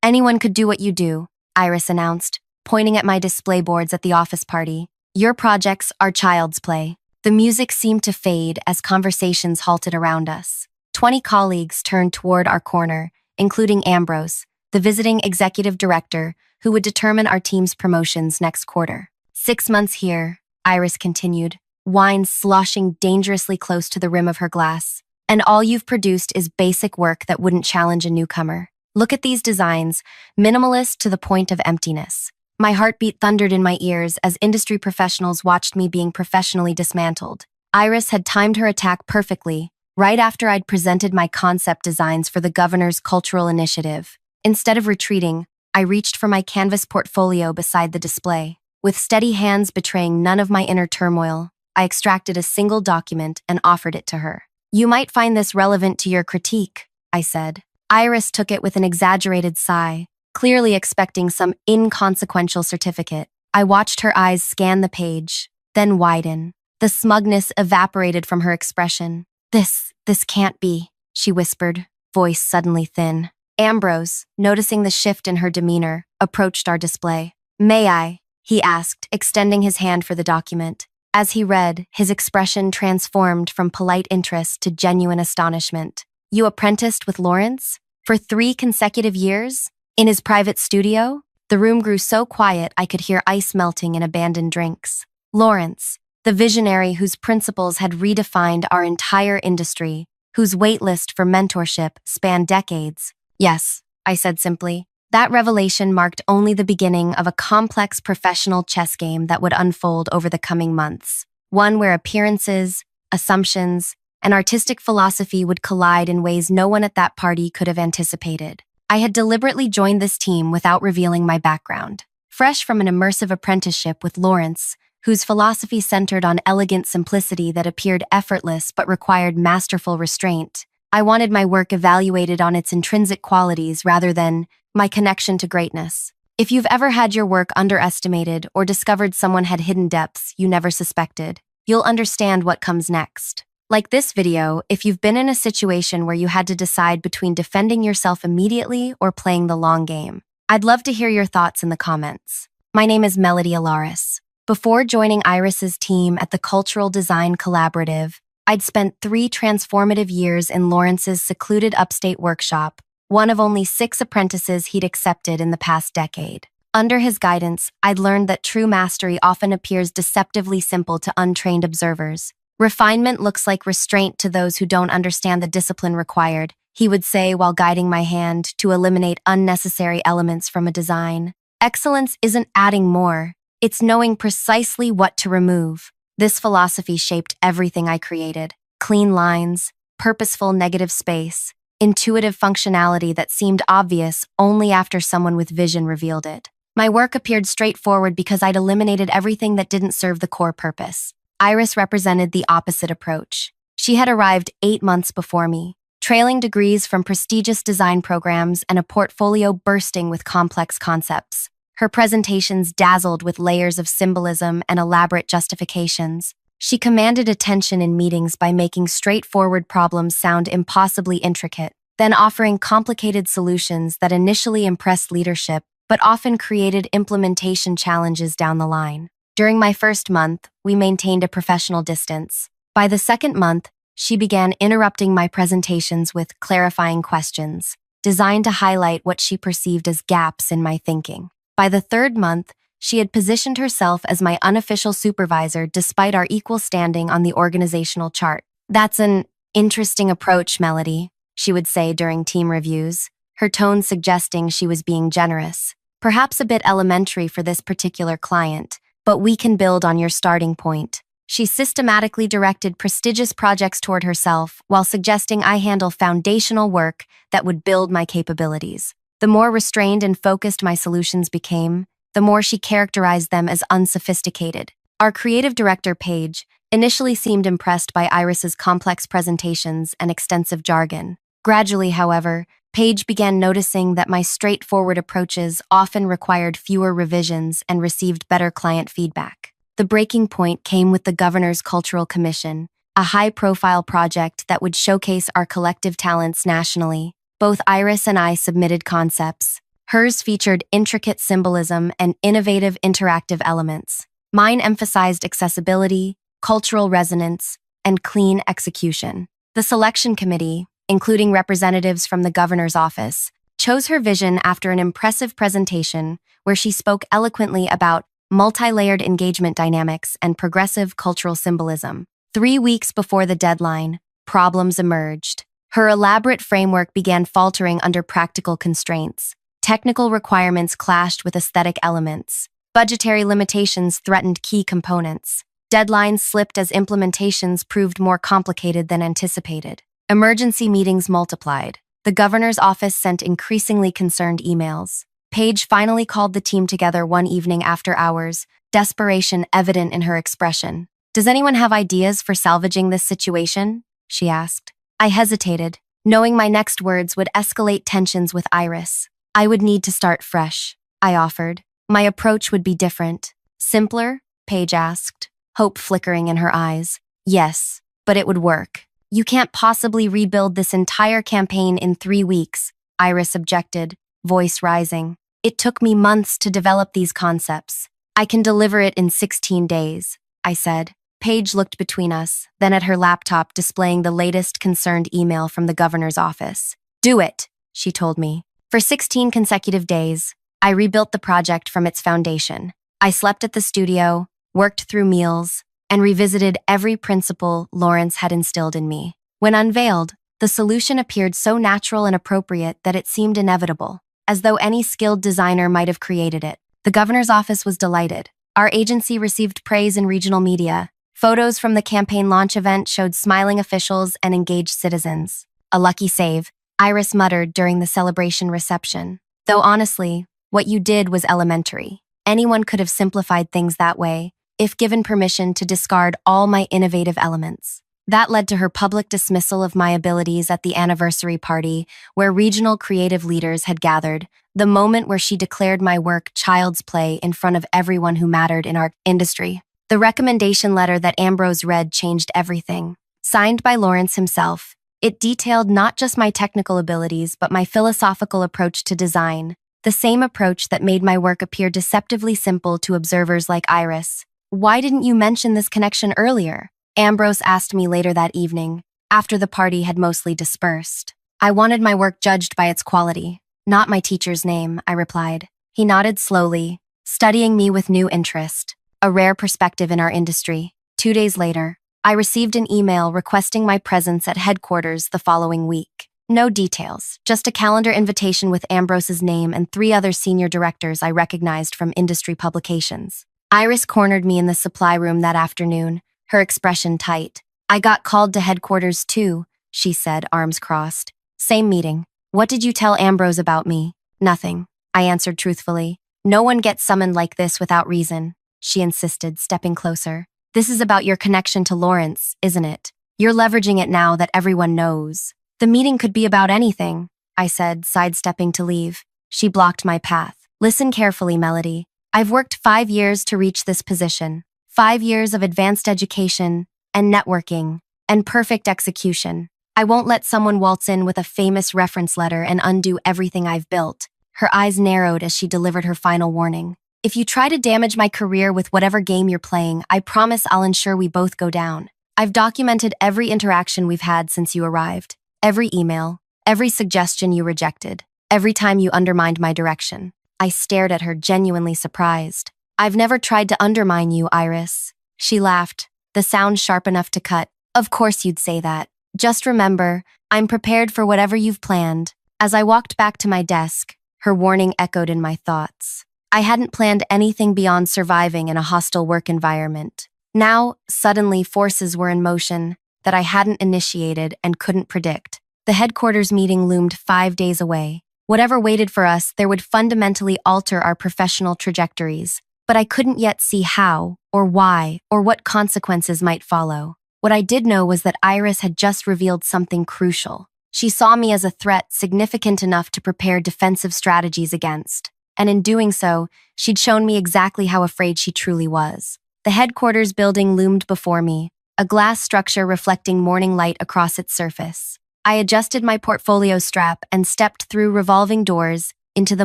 Anyone could do what you do, Iris announced, pointing at my display boards at the office party. Your projects are child's play. The music seemed to fade as conversations halted around us. 20 colleagues turned toward our corner, including Ambrose, the visiting executive director, who would determine our team's promotions next quarter. 6 months here, Iris continued, wine sloshing dangerously close to the rim of her glass. And all you've produced is basic work that wouldn't challenge a newcomer. Look at these designs, minimalist to the point of emptiness. My heartbeat thundered in my ears as industry professionals watched me being professionally dismantled. Iris had timed her attack perfectly, right after I'd presented my concept designs for the governor's cultural initiative. Instead of retreating, I reached for my canvas portfolio beside the display. With steady hands betraying none of my inner turmoil, I extracted a single document and offered it to her. You might find this relevant to your critique, I said. Iris took it with an exaggerated sigh, clearly expecting some inconsequential certificate. I watched her eyes scan the page, then widen. The smugness evaporated from her expression. This can't be, she whispered, voice suddenly thin. Ambrose, noticing the shift in her demeanor, approached our display. May I? He asked, extending his hand for the document. As he read, his expression transformed from polite interest to genuine astonishment. You apprenticed with Lawrence? For 3 consecutive years? In his private studio? The room grew so quiet I could hear ice melting in abandoned drinks. Lawrence, the visionary whose principles had redefined our entire industry, whose waitlist for mentorship spanned decades. Yes, I said simply. That revelation marked only the beginning of a complex professional chess game that would unfold over the coming months. One where appearances, assumptions, and artistic philosophy would collide in ways no one at that party could have anticipated. I had deliberately joined this team without revealing my background. Fresh from an immersive apprenticeship with Lawrence, whose philosophy centered on elegant simplicity that appeared effortless but required masterful restraint, I wanted my work evaluated on its intrinsic qualities rather than my connection to greatness. If you've ever had your work underestimated or discovered someone had hidden depths you never suspected, you'll understand what comes next. Like this video, if you've been in a situation where you had to decide between defending yourself immediately or playing the long game, I'd love to hear your thoughts in the comments. My name is Melody Alaris. Before joining Iris's team at the Cultural Design Collaborative, I'd spent 3 transformative years in Lawrence's secluded upstate workshop, one of only 6 apprentices he'd accepted in the past decade. Under his guidance, I'd learned that true mastery often appears deceptively simple to untrained observers. Refinement looks like restraint to those who don't understand the discipline required, he would say while guiding my hand to eliminate unnecessary elements from a design. Excellence isn't adding more, it's knowing precisely what to remove. This philosophy shaped everything I created. Clean lines, purposeful negative space, intuitive functionality that seemed obvious only after someone with vision revealed it. My work appeared straightforward because I'd eliminated everything that didn't serve the core purpose. Iris represented the opposite approach. She had arrived 8 months before me, trailing degrees from prestigious design programs and a portfolio bursting with complex concepts. Her presentations dazzled with layers of symbolism and elaborate justifications. She commanded attention in meetings by making straightforward problems sound impossibly intricate, then offering complicated solutions that initially impressed leadership but often created implementation challenges down the line. During my first month, we maintained a professional distance. By the 2nd month, she began interrupting my presentations with clarifying questions, designed to highlight what she perceived as gaps in my thinking. By the 3rd month, she had positioned herself as my unofficial supervisor despite our equal standing on the organizational chart. That's an interesting approach, Melody, she would say during team reviews, her tone suggesting she was being generous. Perhaps a bit elementary for this particular client, but we can build on your starting point. She systematically directed prestigious projects toward herself while suggesting I handle foundational work that would build my capabilities. The more restrained and focused my solutions became, the more she characterized them as unsophisticated. Our creative director, Paige, initially seemed impressed by Iris's complex presentations and extensive jargon. Gradually, however, Paige began noticing that my straightforward approaches often required fewer revisions and received better client feedback. The breaking point came with the Governor's Cultural Commission, a high-profile project that would showcase our collective talents nationally. Both Iris and I submitted concepts, Hers featured intricate symbolism and innovative interactive elements. Mine emphasized accessibility, cultural resonance, and clean execution. The selection committee, including representatives from the governor's office, chose her vision after an impressive presentation where she spoke eloquently about multi-layered engagement dynamics and progressive cultural symbolism. 3 weeks before the deadline, problems emerged. Her elaborate framework began faltering under practical constraints. Technical requirements clashed with aesthetic elements. Budgetary limitations threatened key components. Deadlines slipped as implementations proved more complicated than anticipated. Emergency meetings multiplied. The governor's office sent increasingly concerned emails. Paige finally called the team together one evening after hours, desperation evident in her expression. "Does anyone have ideas for salvaging this situation?" she asked. I hesitated, knowing my next words would escalate tensions with Iris. I would need to start fresh, I offered. My approach would be different. Simpler? Paige asked, hope flickering in her eyes. Yes, but it would work. You can't possibly rebuild this entire campaign in 3 weeks, Iris objected, voice rising. It took me months to develop these concepts. I can deliver it in 16 days, I said. Paige looked between us, then at her laptop displaying the latest concerned email from the governor's office. Do it, she told me. For 16 consecutive days, I rebuilt the project from its foundation. I slept at the studio, worked through meals, and revisited every principle Lawrence had instilled in me. When unveiled, the solution appeared so natural and appropriate that it seemed inevitable, as though any skilled designer might have created it. The governor's office was delighted. Our agency received praise in regional media. Photos from the campaign launch event showed smiling officials and engaged citizens. A lucky save, Iris muttered during the celebration reception. Though honestly, what you did was elementary. Anyone could have simplified things that way, if given permission to discard all my innovative elements. That led to her public dismissal of my abilities at the anniversary party, where regional creative leaders had gathered, the moment where she declared my work child's play in front of everyone who mattered in our industry. The recommendation letter that Ambrose read changed everything. Signed by Lawrence himself, it detailed not just my technical abilities but my philosophical approach to design, the same approach that made my work appear deceptively simple to observers like Iris. Why didn't you mention this connection earlier? Ambrose asked me later that evening, after the party had mostly dispersed. I wanted my work judged by its quality, not my teacher's name, I replied. He nodded slowly, studying me with new interest. A rare perspective in our industry. 2 days later, I received an email requesting my presence at headquarters the following week. No details, just a calendar invitation with Ambrose's name and 3 other senior directors I recognized from industry publications. Iris cornered me in the supply room that afternoon, her expression tight. I got called to headquarters too, she said, arms crossed. Same meeting. What did you tell Ambrose about me? Nothing, I answered truthfully. No one gets summoned like this without reason. She insisted, stepping closer. This is about your connection to Lawrence, isn't it? You're leveraging it now that everyone knows. The meeting could be about anything, I said, sidestepping to leave. She blocked my path. Listen carefully, Melody. I've worked 5 years to reach this position. 5 years of advanced education, and networking, and perfect execution. I won't let someone waltz in with a famous reference letter and undo everything I've built. Her eyes narrowed as she delivered her final warning. If you try to damage my career with whatever game you're playing, I promise I'll ensure we both go down. I've documented every interaction we've had since you arrived. Every email, every suggestion you rejected, every time you undermined my direction. I stared at her, genuinely surprised. I've never tried to undermine you, Iris. She laughed, the sound sharp enough to cut. Of course you'd say that. Just remember, I'm prepared for whatever you've planned. As I walked back to my desk, her warning echoed in my thoughts. I hadn't planned anything beyond surviving in a hostile work environment. Now, suddenly, forces were in motion that I hadn't initiated and couldn't predict. The headquarters meeting loomed 5 days away. Whatever waited for us, there would fundamentally alter our professional trajectories, but I couldn't yet see how, or why, or what consequences might follow. What I did know was that Iris had just revealed something crucial. She saw me as a threat significant enough to prepare defensive strategies against. And in doing so, she'd shown me exactly how afraid she truly was. The headquarters building loomed before me, a glass structure reflecting morning light across its surface. I adjusted my portfolio strap and stepped through revolving doors into the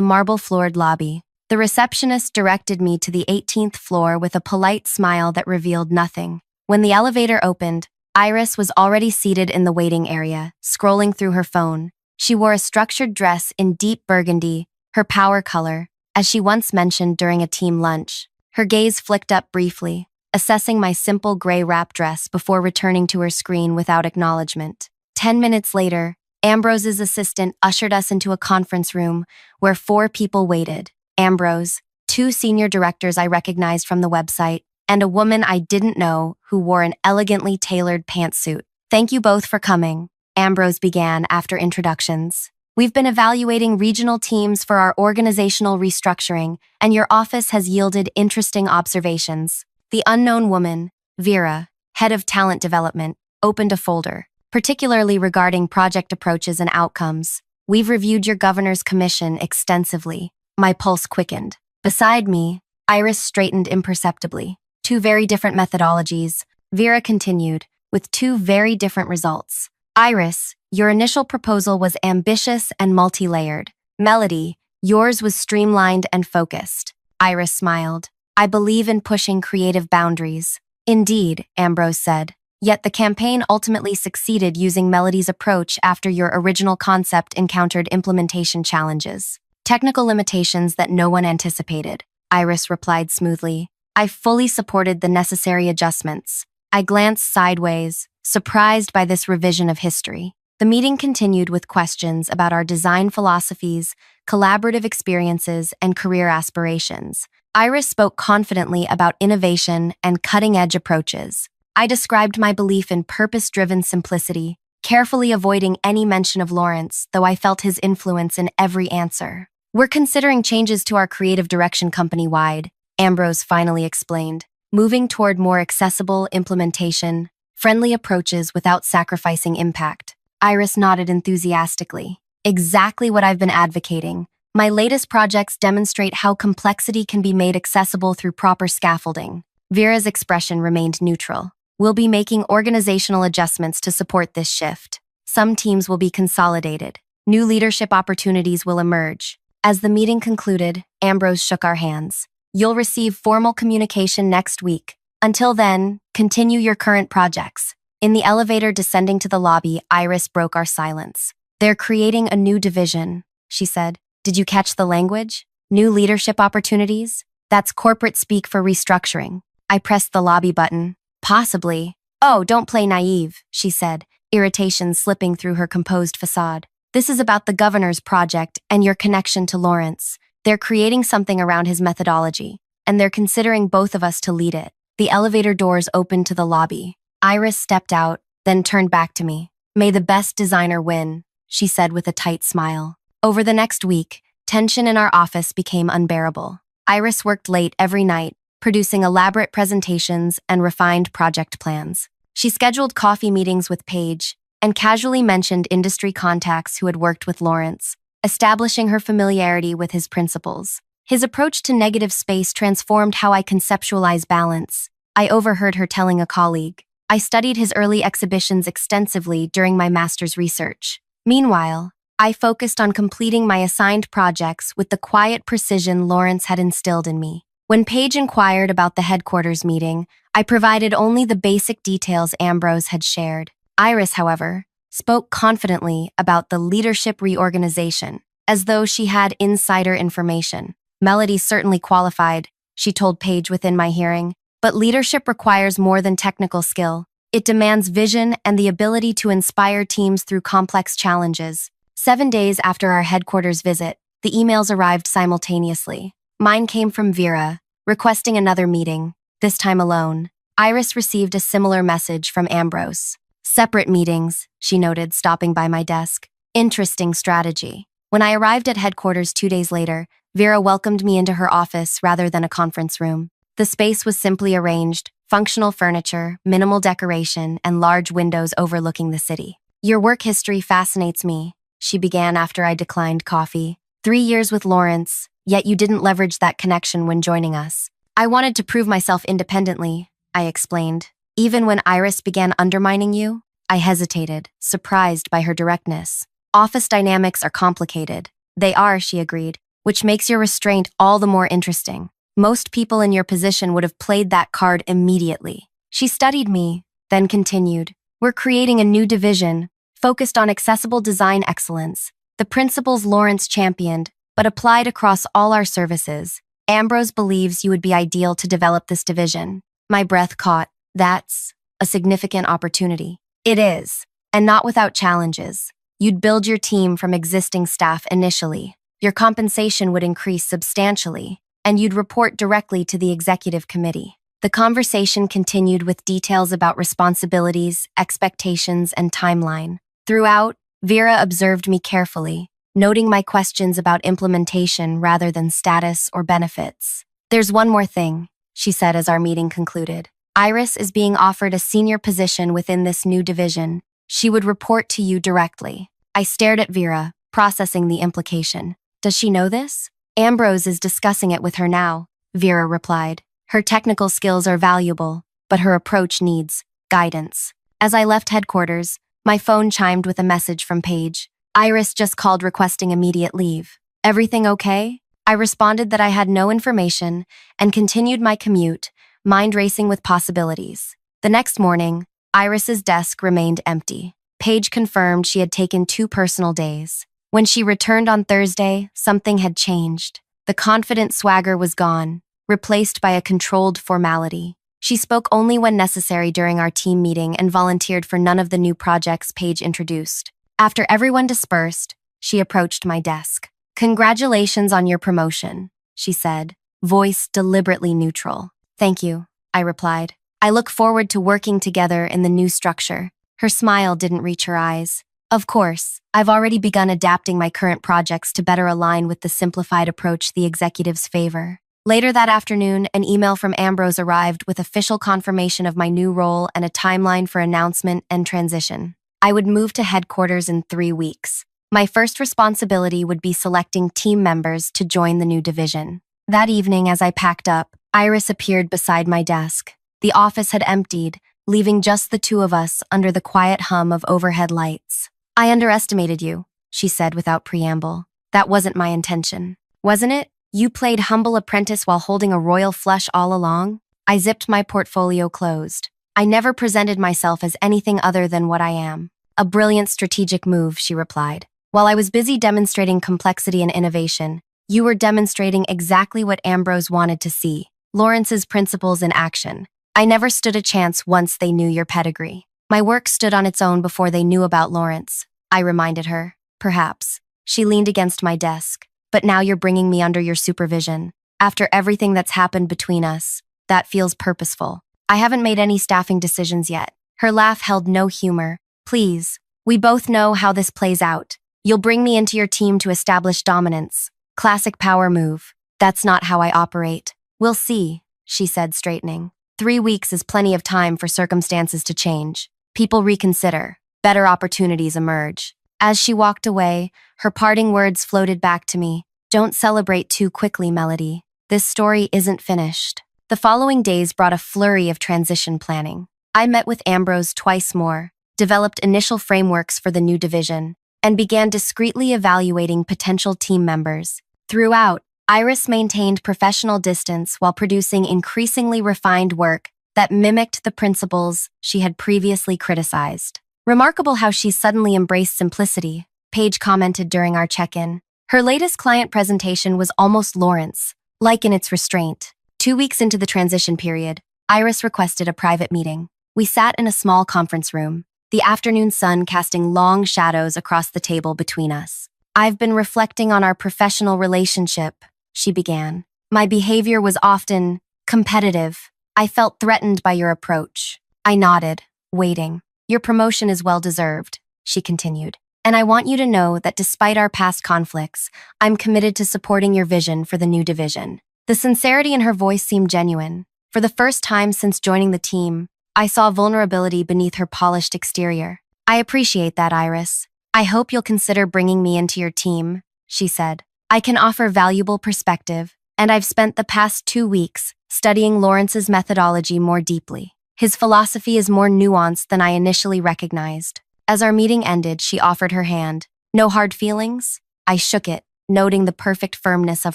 marble-floored lobby. The receptionist directed me to the 18th floor with a polite smile that revealed nothing. When the elevator opened, Iris was already seated in the waiting area, scrolling through her phone. She wore a structured dress in deep burgundy, her power color, as she once mentioned during a team lunch. Her gaze flicked up briefly, assessing my simple gray wrap dress before returning to her screen without acknowledgement. 10 minutes later, Ambrose's assistant ushered us into a conference room where 4 people waited. Ambrose, 2 senior directors I recognized from the website, and a woman I didn't know who wore an elegantly tailored pantsuit. "Thank you both for coming," Ambrose began after introductions. "We've been evaluating regional teams for our organizational restructuring, and your office has yielded interesting observations." The unknown woman, Vera, head of talent development, opened a folder, particularly regarding project approaches and outcomes. "We've reviewed your governor's commission extensively." My pulse quickened. Beside me, Iris straightened imperceptibly. "2 very different methodologies," Vera continued, "with 2 very different results. Iris, your initial proposal was ambitious and multi-layered. Melody, yours was streamlined and focused." Iris smiled. "I believe in pushing creative boundaries." "Indeed," Ambrose said. "Yet the campaign ultimately succeeded using Melody's approach after your original concept encountered implementation challenges. Technical limitations that no one anticipated," Iris replied smoothly. "I fully supported the necessary adjustments." I glanced sideways, surprised by this revision of history. The meeting continued with questions about our design philosophies, collaborative experiences, and career aspirations. Iris spoke confidently about innovation and cutting-edge approaches. I described my belief in purpose-driven simplicity, carefully avoiding any mention of Lawrence, though I felt his influence in every answer. "We're considering changes to our creative direction company-wide," Ambrose finally explained, "moving toward more accessible implementation, friendly approaches without sacrificing impact." Iris nodded enthusiastically. "Exactly what I've been advocating. My latest projects demonstrate how complexity can be made accessible through proper scaffolding." Vera's expression remained neutral. "We'll be making organizational adjustments to support this shift. Some teams will be consolidated. New leadership opportunities will emerge." As the meeting concluded, Ambrose shook our hands. "You'll receive formal communication next week. Until then, continue your current projects." In the elevator descending to the lobby, Iris broke our silence. "They're creating a new division," she said. "Did you catch the language? New leadership opportunities? That's corporate speak for restructuring." I pressed the lobby button. "Possibly." "Oh, don't play naive," she said, irritation slipping through her composed facade. "This is about the governor's project and your connection to Lawrence. They're creating something around his methodology, and they're considering both of us to lead it." The elevator doors opened to the lobby. Iris stepped out, then turned back to me. "May the best designer win," she said with a tight smile. Over the next week, tension in our office became unbearable. Iris worked late every night, producing elaborate presentations and refined project plans. She scheduled coffee meetings with Paige and casually mentioned industry contacts who had worked with Lawrence, establishing her familiarity with his principles. His approach to negative space transformed how I conceptualize balance. I overheard her telling a colleague, "I studied his early exhibitions extensively during my master's research." Meanwhile, I focused on completing my assigned projects with the quiet precision Lawrence had instilled in me. When Paige inquired about the headquarters meeting, I provided only the basic details Ambrose had shared. Iris, however, spoke confidently about the leadership reorganization, as though she had insider information. "Melody certainly qualified," she told Paige within my hearing, "but leadership requires more than technical skill. It demands vision and the ability to inspire teams through complex challenges." 7 days after our headquarters visit, the emails arrived simultaneously. Mine came from Vera, requesting another meeting, this time alone. Iris received a similar message from Ambrose. "Separate meetings," she noted, stopping by my desk. "Interesting strategy." When I arrived at headquarters 2 days later, Vera welcomed me into her office rather than a conference room. The space was simply arranged, functional furniture, minimal decoration, and large windows overlooking the city. "Your work history fascinates me," she began after I declined coffee. 3 years with Lawrence, yet you didn't leverage that connection when joining us." "I wanted to prove myself independently," I explained. "Even when Iris began undermining you?" I hesitated, surprised by her directness. "Office dynamics are complicated." "They are," she agreed, which makes your restraint all the more interesting. Most people in your position would have played that card immediately. She studied me, then continued. We're creating a new division, focused on accessible design excellence. The principles Lawrence championed, but applied across all our services. Ambrose believes you would be ideal to develop this division. My breath caught. That's a significant opportunity. It is, and not without challenges. You'd build your team from existing staff initially. Your compensation would increase substantially, and you'd report directly to the executive committee. The conversation continued with details about responsibilities, expectations, and timeline. Throughout, Vera observed me carefully, noting my questions about implementation rather than status or benefits. There's one more thing, she said as our meeting concluded. Iris is being offered a senior position within this new division. She would report to you directly. I stared at Vera, processing the implication. Does she know this? Ambrose is discussing it with her now, Vera replied. Her technical skills are valuable, but her approach needs guidance. As I left headquarters, my phone chimed with a message from Paige. Iris just called requesting immediate leave. Everything okay? I responded that I had no information and continued my commute, mind racing with possibilities. The next morning, Iris's desk remained empty. Paige confirmed she had taken 2 personal days. When she returned on Thursday, something had changed. The confident swagger was gone, replaced by a controlled formality. She spoke only when necessary during our team meeting and volunteered for none of the new projects Paige introduced. After everyone dispersed, she approached my desk. Congratulations on your promotion, she said, voice deliberately neutral. Thank you, I replied. I look forward to working together in the new structure. Her smile didn't reach her eyes. Of course, I've already begun adapting my current projects to better align with the simplified approach the executives favor. Later that afternoon, an email from Ambrose arrived with official confirmation of my new role and a timeline for announcement and transition. I would move to headquarters in 3 weeks. My first responsibility would be selecting team members to join the new division. That evening, as I packed up, Iris appeared beside my desk. The office had emptied, leaving just the 2 of us under the quiet hum of overhead lights. I underestimated you, she said without preamble. That wasn't my intention. Wasn't it? You played humble apprentice while holding a royal flush all along? I zipped my portfolio closed. I never presented myself as anything other than what I am. A brilliant strategic move, she replied. While I was busy demonstrating complexity and innovation, you were demonstrating exactly what Ambrose wanted to see, Lawrence's principles in action. I never stood a chance once they knew your pedigree. My work stood on its own before they knew about Lawrence, I reminded her. Perhaps. She leaned against my desk. But now you're bringing me under your supervision. After everything that's happened between us, that feels purposeful. I haven't made any staffing decisions yet. Her laugh held no humor. Please, we both know how this plays out. You'll bring me into your team to establish dominance. Classic power move. That's not how I operate. We'll see, she said, straightening. 3 weeks is plenty of time for circumstances to change. People reconsider. Better opportunities emerge. As she walked away, her parting words floated back to me. Don't celebrate too quickly, Melody. This story isn't finished. The following days brought a flurry of transition planning. I met with Ambrose twice more, developed initial frameworks for the new division, and began discreetly evaluating potential team members. Throughout, Iris maintained professional distance while producing increasingly refined work that mimicked the principles she had previously criticized. Remarkable how she suddenly embraced simplicity, Paige commented during our check-in. Her latest client presentation was almost Lawrence, like in its restraint. 2 weeks into the transition period, Iris requested a private meeting. We sat in a small conference room, the afternoon sun casting long shadows across the table between us. I've been reflecting on our professional relationship, she began. My behavior was often competitive. I felt threatened by your approach. I nodded, waiting. Your promotion is well-deserved, she continued. And I want you to know that despite our past conflicts, I'm committed to supporting your vision for the new division. The sincerity in her voice seemed genuine. For the first time since joining the team, I saw vulnerability beneath her polished exterior. I appreciate that, Iris. I hope you'll consider bringing me into your team, she said. I can offer valuable perspective, and I've spent the past 2 weeks studying Lawrence's methodology more deeply. His philosophy is more nuanced than I initially recognized. As our meeting ended, she offered her hand. No hard feelings? I shook it, noting the perfect firmness of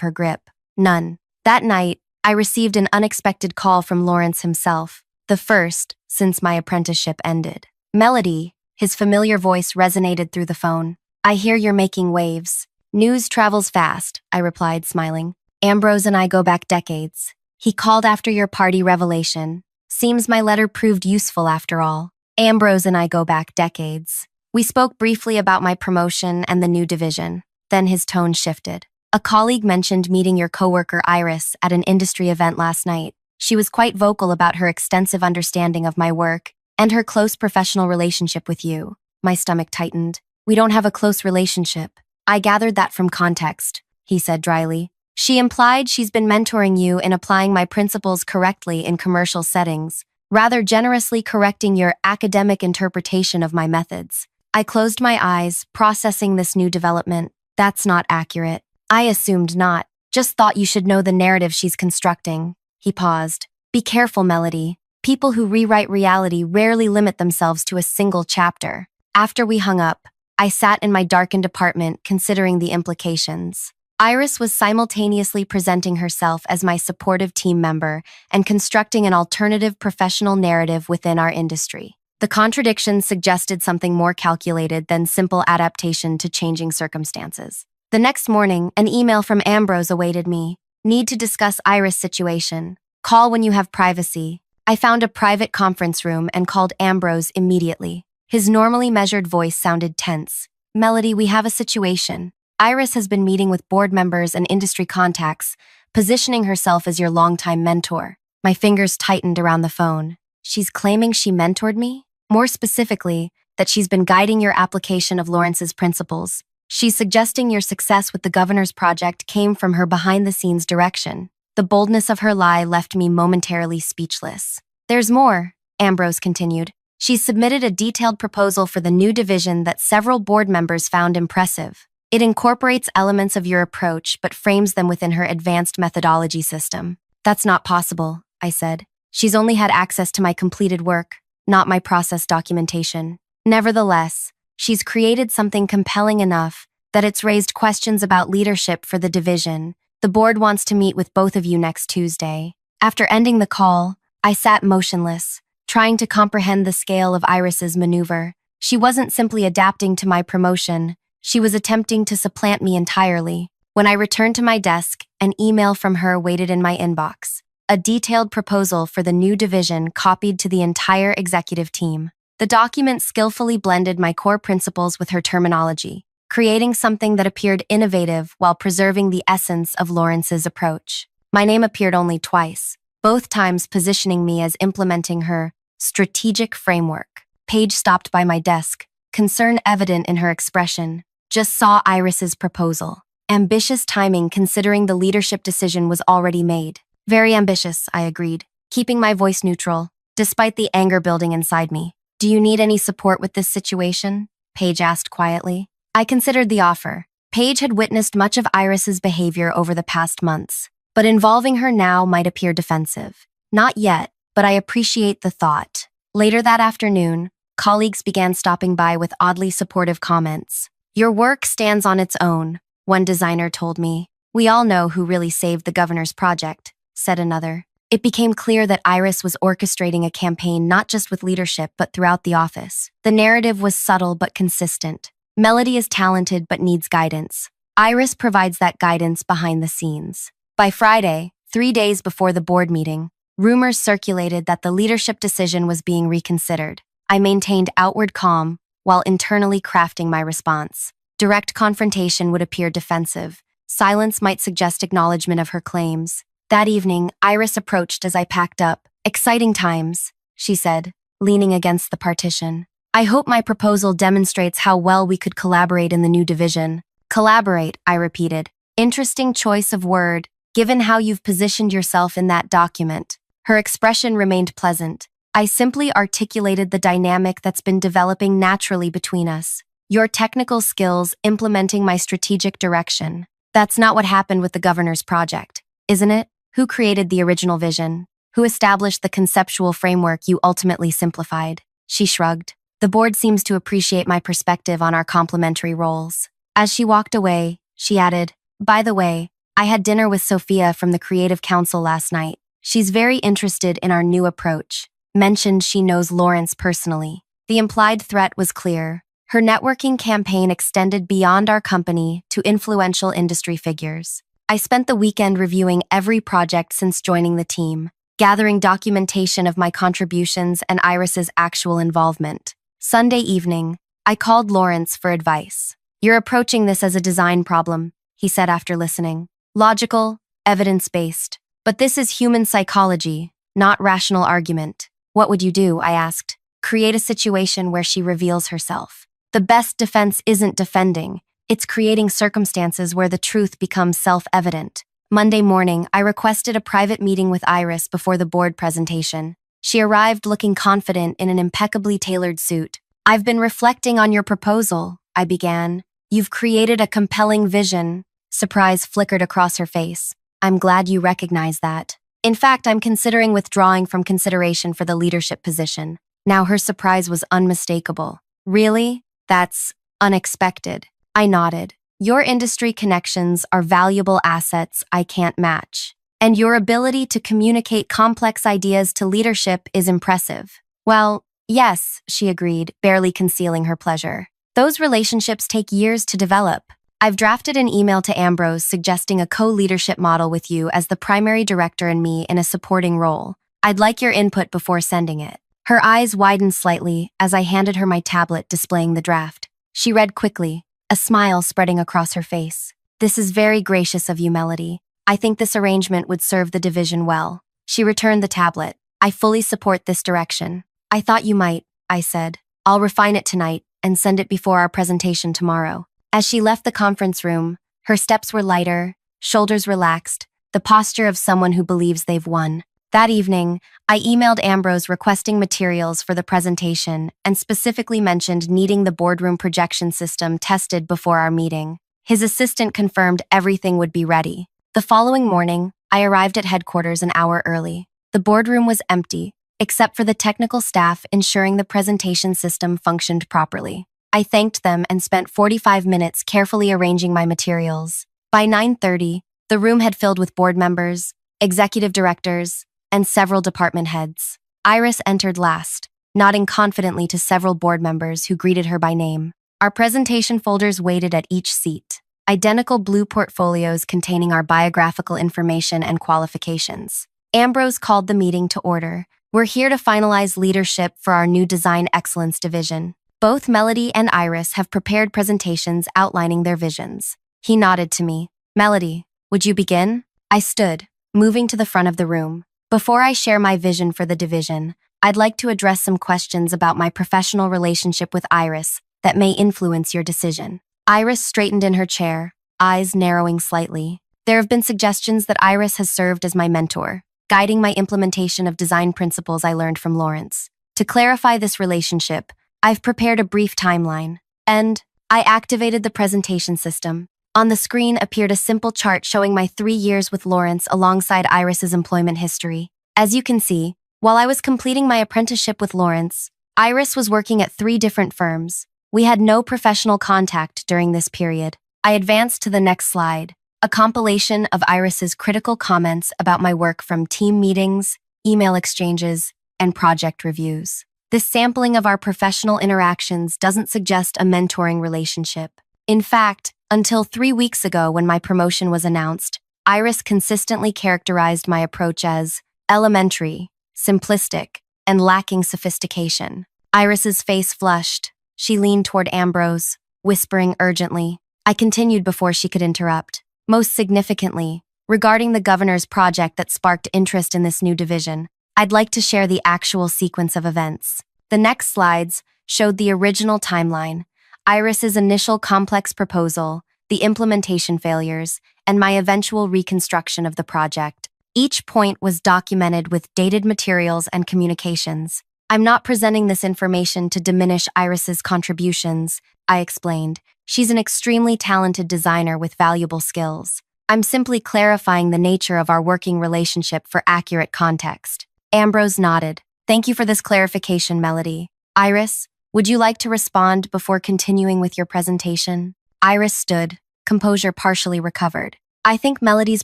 her grip. None. That night, I received an unexpected call from Lawrence himself, the first since my apprenticeship ended. Melody, his familiar voice resonated through the phone. I hear you're making waves. News travels fast, I replied, smiling. Ambrose and I go back decades. He called after your party revelation. Seems my letter proved useful after all. Ambrose and I go back decades. We spoke briefly about my promotion and the new division. Then his tone shifted. A colleague mentioned meeting your coworker Iris at an industry event last night. She was quite vocal about her extensive understanding of my work and her close professional relationship with you. My stomach tightened. We don't have a close relationship. I gathered that from context, he said dryly. She implied she's been mentoring you in applying my principles correctly in commercial settings, rather generously correcting your academic interpretation of my methods. I closed my eyes, processing this new development. That's not accurate. I assumed not. Just thought you should know the narrative she's constructing. He paused. Be careful, Melody. People who rewrite reality rarely limit themselves to a single chapter. After we hung up, I sat in my darkened apartment considering the implications. Iris was simultaneously presenting herself as my supportive team member and constructing an alternative professional narrative within our industry. The contradiction suggested something more calculated than simple adaptation to changing circumstances. The next morning, an email from Ambrose awaited me. Need to discuss Iris' situation. Call when you have privacy. I found a private conference room and called Ambrose immediately. His normally measured voice sounded tense. Melody, we have a situation. Iris has been meeting with board members and industry contacts, positioning herself as your longtime mentor. My fingers tightened around the phone. She's claiming she mentored me? More specifically, that she's been guiding your application of Lawrence's principles. She's suggesting your success with the governor's project came from her behind-the-scenes direction. The boldness of her lie left me momentarily speechless. There's more, Ambrose continued. She's submitted a detailed proposal for the new division that several board members found impressive. It incorporates elements of your approach but frames them within her advanced methodology system. That's not possible, I said. She's only had access to my completed work, not my process documentation. Nevertheless, she's created something compelling enough that it's raised questions about leadership for the division. The board wants to meet with both of you next Tuesday. After ending the call, I sat motionless, trying to comprehend the scale of Iris's maneuver. She wasn't simply adapting to my promotion. She was attempting to supplant me entirely. When I returned to my desk, an email from her waited in my inbox. A detailed proposal for the new division copied to the entire executive team. The document skillfully blended my core principles with her terminology, creating something that appeared innovative while preserving the essence of Lawrence's approach. My name appeared only twice, both times positioning me as implementing her strategic framework. Paige stopped by my desk, concern evident in her expression. Just saw Iris's proposal. Ambitious timing considering the leadership decision was already made. Very ambitious, I agreed, keeping my voice neutral, despite the anger building inside me. Do you need any support with this situation? Paige asked quietly. I considered the offer. Paige had witnessed much of Iris's behavior over the past months, but involving her now might appear defensive. Not yet, but I appreciate the thought. Later that afternoon, colleagues began stopping by with oddly supportive comments. Your work stands on its own, one designer told me. We all know who really saved the governor's project, said another. It became clear that Iris was orchestrating a campaign not just with leadership but throughout the office. The narrative was subtle but consistent. Melody is talented but needs guidance. Iris provides that guidance behind the scenes. By Friday, 3 days before the board meeting, rumors circulated that the leadership decision was being reconsidered. I maintained outward calm while internally crafting my response. Direct confrontation would appear defensive. Silence might suggest acknowledgement of her claims. That evening, Iris approached as I packed up. Exciting times, she said, leaning against the partition. I hope my proposal demonstrates how well we could collaborate in the new division. Collaborate, I repeated. Interesting choice of word, given how you've positioned yourself in that document. Her expression remained pleasant. I simply articulated the dynamic that's been developing naturally between us. Your technical skills implementing my strategic direction. That's not what happened with the governor's project, isn't it? Who created the original vision? Who established the conceptual framework you ultimately simplified? She shrugged. The board seems to appreciate my perspective on our complementary roles. As she walked away, she added, By the way, I had dinner with Sophia from the Creative Council last night. She's very interested in our new approach. Mentioned she knows Lawrence personally. The implied threat was clear. Her networking campaign extended beyond our company to influential industry figures. I spent the weekend reviewing every project since joining the team, gathering documentation of my contributions and Iris's actual involvement. Sunday evening, I called Lawrence for advice. "You're approaching this as a design problem," he said after listening. "Logical, evidence-based. But this is human psychology, not rational argument." "What would you do?" I asked. "Create a situation where she reveals herself. The best defense isn't defending, it's creating circumstances where the truth becomes self-evident." Monday morning, I requested a private meeting with Iris before the board presentation. She arrived looking confident in an impeccably tailored suit. "I've been reflecting on your proposal," I began. "You've created a compelling vision." Surprise flickered across her face. "I'm glad you recognize that. In fact, I'm considering withdrawing from consideration for the leadership position." Now her surprise was unmistakable. "Really? That's unexpected." I nodded. "Your industry connections are valuable assets I can't match. And your ability to communicate complex ideas to leadership is impressive." "Well, yes," she agreed, barely concealing her pleasure. "Those relationships take years to develop. I've drafted an email to Ambrose suggesting a co-leadership model with you as the primary director and me in a supporting role. I'd like your input before sending it." Her eyes widened slightly as I handed her my tablet displaying the draft. She read quickly, a smile spreading across her face. "This is very gracious of you, Melody. I think this arrangement would serve the division well." She returned the tablet. "I fully support this direction." "I thought you might," I said. "I'll refine it tonight and send it before our presentation tomorrow." As she left the conference room, her steps were lighter, shoulders relaxed, the posture of someone who believes they've won. That evening, I emailed Ambrose requesting materials for the presentation and specifically mentioned needing the boardroom projection system tested before our meeting. His assistant confirmed everything would be ready. The following morning, I arrived at headquarters an hour early. The boardroom was empty, except for the technical staff ensuring the presentation system functioned properly. I thanked them and spent 45 minutes carefully arranging my materials. By 9:30, the room had filled with board members, executive directors, and several department heads. Iris entered last, nodding confidently to several board members who greeted her by name. Our presentation folders waited at each seat, identical blue portfolios containing our biographical information and qualifications. Ambrose called the meeting to order. "We're here to finalize leadership for our new Design Excellence division. Both Melody and Iris have prepared presentations outlining their visions." He nodded to me. "Melody, would you begin?" I stood, moving to the front of the room. "Before I share my vision for the division, I'd like to address some questions about my professional relationship with Iris that may influence your decision." Iris straightened in her chair, eyes narrowing slightly. "There have been suggestions that Iris has served as my mentor, guiding my implementation of design principles I learned from Lawrence. To clarify this relationship, I've prepared a brief timeline, and I activated the presentation system. On the screen appeared a simple chart showing my 3 years with Lawrence alongside Iris's employment history. As you can see, while I was completing my apprenticeship with Lawrence, Iris was working at 3 different firms. We had no professional contact during this period. I advanced to the next slide, a compilation of Iris's critical comments about my work from team meetings, email exchanges, and project reviews. This sampling of our professional interactions doesn't suggest a mentoring relationship. In fact, until 3 weeks ago when my promotion was announced, Iris consistently characterized my approach as elementary, simplistic, and lacking sophistication. Iris's face flushed. She leaned toward Ambrose, whispering urgently. I continued before she could interrupt. "Most significantly, regarding the governor's project that sparked interest in this new division, I'd like to share the actual sequence of events." The next slides showed the original timeline, Iris's initial complex proposal, the implementation failures, and my eventual reconstruction of the project. Each point was documented with dated materials and communications. "I'm not presenting this information to diminish Iris's contributions," I explained. "She's an extremely talented designer with valuable skills. I'm simply clarifying the nature of our working relationship for accurate context." Ambrose nodded. "Thank you for this clarification, Melody. Iris, would you like to respond before continuing with your presentation?" Iris stood, composure partially recovered. I think Melody's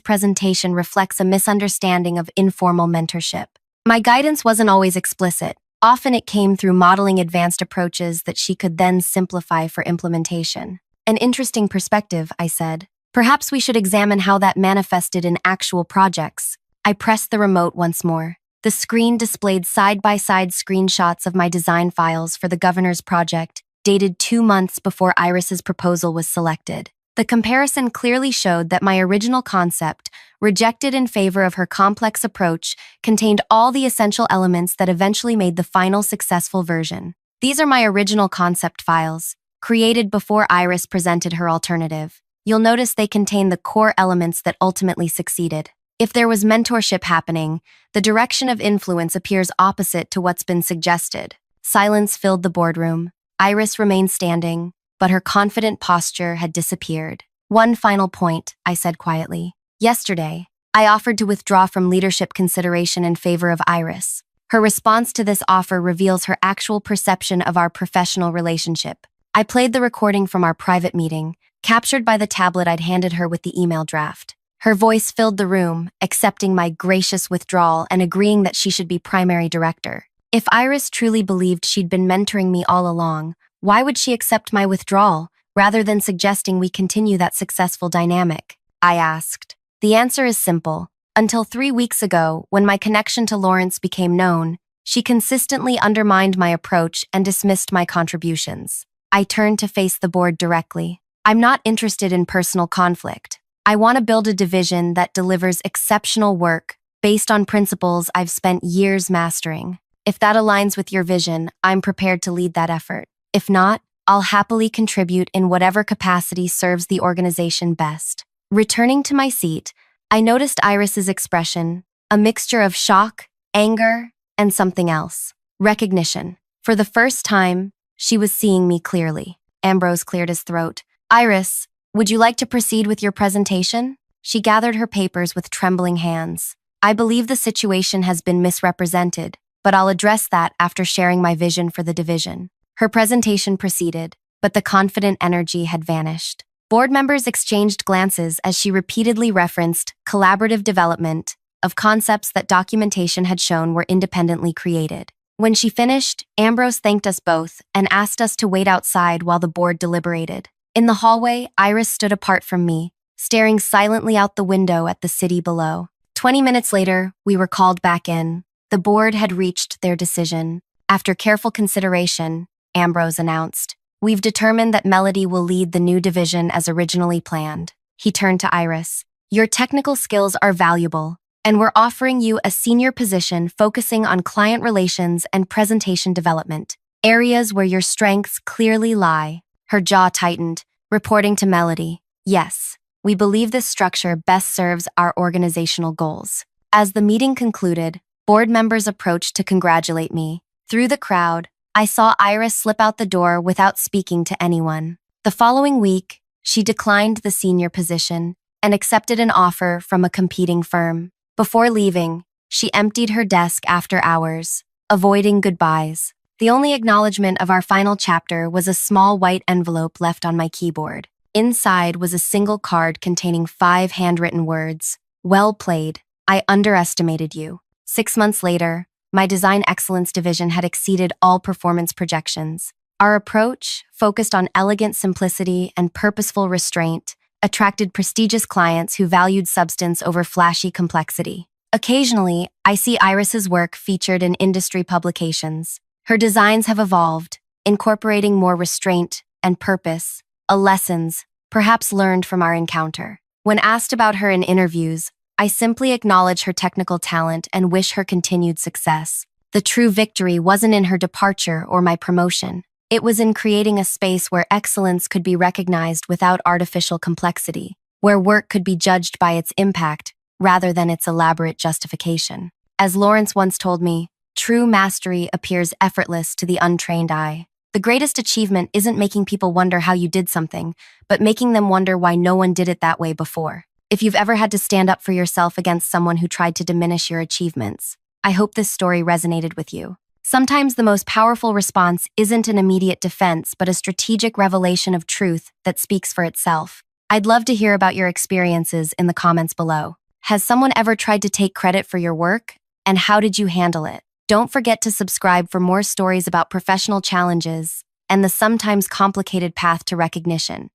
presentation reflects a misunderstanding of informal mentorship. My guidance wasn't always explicit. Often it came through modeling advanced approaches that she could then simplify for implementation. An interesting perspective, I said. Perhaps we should examine how that manifested in actual projects. I pressed the remote once more. The screen displayed side-by-side screenshots of my design files for the governor's project, dated 2 months before Iris's proposal was selected. The comparison clearly showed that my original concept, rejected in favor of her complex approach, contained all the essential elements that eventually made the final successful version. These are my original concept files, created before Iris presented her alternative. You'll notice they contain the core elements that ultimately succeeded. If there was mentorship happening, the direction of influence appears opposite to what's been suggested. Silence filled the boardroom. Iris remained standing, but her confident posture had disappeared. One final point, I said quietly. Yesterday, I offered to withdraw from leadership consideration in favor of Iris. Her response to this offer reveals her actual perception of our professional relationship. I played the recording from our private meeting, captured by the tablet I'd handed her with the email draft. Her voice filled the room, accepting my gracious withdrawal and agreeing that she should be primary director. If Iris truly believed she'd been mentoring me all along, why would she accept my withdrawal, rather than suggesting we continue that successful dynamic? I asked. The answer is simple. Until 3 weeks ago, when my connection to Lawrence became known, she consistently undermined my approach and dismissed my contributions. I turned to face the board directly. I'm not interested in personal conflict. I want to build a division that delivers exceptional work based on principles I've spent years mastering. If that aligns with your vision, I'm prepared to lead that effort. If not, I'll happily contribute in whatever capacity serves the organization best. Returning to my seat, I noticed Iris's expression, a mixture of shock, anger, and something else. Recognition. For the first time, she was seeing me clearly. Ambrose cleared his throat. Iris, would you like to proceed with your presentation? She gathered her papers with trembling hands. I believe the situation has been misrepresented, but I'll address that after sharing my vision for the division. Her presentation proceeded, but the confident energy had vanished. Board members exchanged glances as she repeatedly referenced collaborative development of concepts that documentation had shown were independently created. When she finished, Ambrose thanked us both and asked us to wait outside while the board deliberated. In the hallway, Iris stood apart from me, staring silently out the window at the city below. 20 minutes later, we were called back in. The board had reached their decision. After careful consideration, Ambrose announced, "We've determined that Melody will lead the new division as originally planned." He turned to Iris. "Your technical skills are valuable, and we're offering you a senior position focusing on client relations and presentation development, areas where your strengths clearly lie." Her jaw tightened, reporting to Melody. "Yes, we believe this structure best serves our organizational goals." As the meeting concluded, board members approached to congratulate me. Through the crowd, I saw Iris slip out the door without speaking to anyone. The following week, she declined the senior position and accepted an offer from a competing firm. Before leaving, she emptied her desk after hours, avoiding goodbyes. The only acknowledgement of our final chapter was a small white envelope left on my keyboard. Inside was a single card containing 5 handwritten words. "Well played. I underestimated you." 6 months later, my design excellence division had exceeded all performance projections. Our approach, focused on elegant simplicity and purposeful restraint, attracted prestigious clients who valued substance over flashy complexity. Occasionally, I see Iris's work featured in industry publications. Her designs have evolved, incorporating more restraint and purpose, lessons perhaps learned from our encounter. When asked about her in interviews, I simply acknowledge her technical talent and wish her continued success. The true victory wasn't in her departure or my promotion. It was in creating a space where excellence could be recognized without artificial complexity, where work could be judged by its impact rather than its elaborate justification. As Lawrence once told me, true mastery appears effortless to the untrained eye. The greatest achievement isn't making people wonder how you did something, but making them wonder why no one did it that way before. If you've ever had to stand up for yourself against someone who tried to diminish your achievements, I hope this story resonated with you. Sometimes the most powerful response isn't an immediate defense, but a strategic revelation of truth that speaks for itself. I'd love to hear about your experiences in the comments below. Has someone ever tried to take credit for your work? And how did you handle it? Don't forget to subscribe for more stories about professional challenges and the sometimes complicated path to recognition.